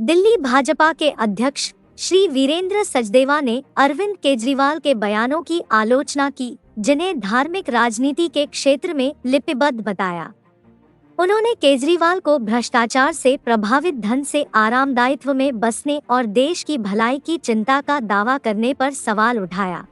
दिल्ली भाजपा के अध्यक्ष श्री वीरेंद्र सचदेवा ने अरविंद केजरीवाल के बयानों की आलोचना की, जिन्हें धार्मिक राजनीति के क्षेत्र में लिपिबद्ध बताया। उन्होंने केजरीवाल को भ्रष्टाचार से प्रभावित धन से आरामदायित्व में बसने और देश की भलाई की चिंता का दावा करने पर सवाल उठाया।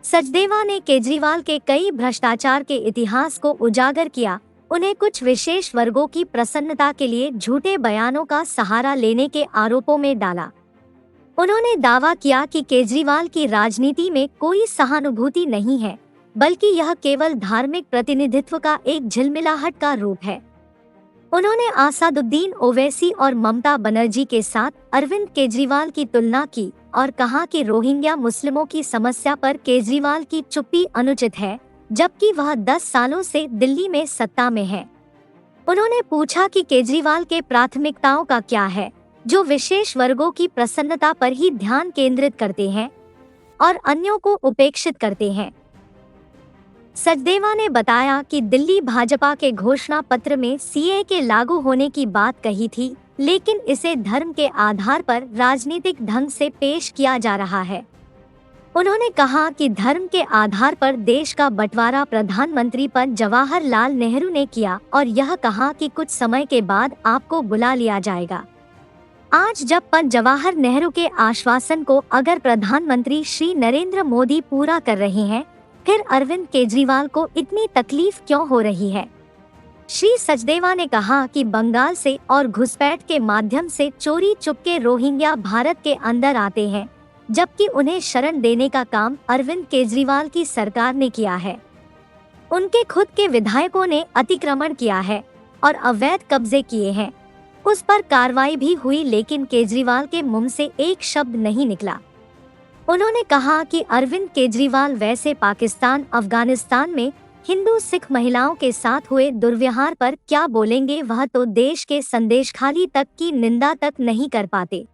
सचदेवा ने केजरीवाल के कई भ्रष्टाचार के इतिहास को उजागर किया, उन्हें कुछ विशेष वर्गों की प्रसन्नता के लिए झूठे बयानों का सहारा लेने के आरोपों में डाला। उन्होंने दावा किया कि केजरीवाल की राजनीति में कोई सहानुभूति नहीं है, बल्कि यह केवल धार्मिक प्रतिनिधित्व का एक झिलमिलाहट का रूप है। उन्होंने असादुद्दीन ओवैसी और ममता बनर्जी के साथ अरविंद केजरीवाल की तुलना की और कहा कि रोहिंग्या मुस्लिमों की समस्या पर केजरीवाल की चुप्पी अनुचित है, जबकि वह 10 सालों से दिल्ली में सत्ता में है। उन्होंने पूछा कि केजरीवाल के प्राथमिकताओं का क्या है, जो विशेष वर्गों की प्रसन्नता पर ही ध्यान केंद्रित करते हैं और अन्यों को उपेक्षित करते हैं। सचदेवा ने बताया कि दिल्ली भाजपा के घोषणा पत्र में सीए के लागू होने की बात कही थी, लेकिन इसे धर्म के आधार पर राजनीतिक ढंग से पेश किया जा रहा है। उन्होंने कहा कि धर्म के आधार पर देश का बंटवारा प्रधानमंत्री पद जवाहरलाल नेहरू ने किया और यह कहा कि कुछ समय के बाद आपको बुला लिया जाएगा। आज जब पद जवाहर नेहरू के आश्वासन को अगर प्रधानमंत्री श्री नरेंद्र मोदी पूरा कर रहे हैं, फिर अरविंद केजरीवाल को इतनी तकलीफ क्यों हो रही है? श्री सचदेवा ने कहा कि बंगाल से और घुसपैठ के माध्यम से चोरी चुपके रोहिंग्या भारत के अंदर आते हैं, जबकि उन्हें शरण देने का काम अरविंद केजरीवाल की सरकार ने किया है। उनके खुद के विधायकों ने अतिक्रमण किया है और अवैध कब्जे किए हैं। उस पर कार्रवाई भी हुई, लेकिन केजरीवाल के मुंह से एक शब्द नहीं निकला। उन्होंने कहा कि अरविंद केजरीवाल वैसे पाकिस्तान, अफगानिस्तान में हिंदू सिख महिलाओं के साथ हुए दुर्व्यवहार पर क्या बोलेंगे, वह तो देश के संदेशखाली तक की निंदा तक नहीं कर पाते।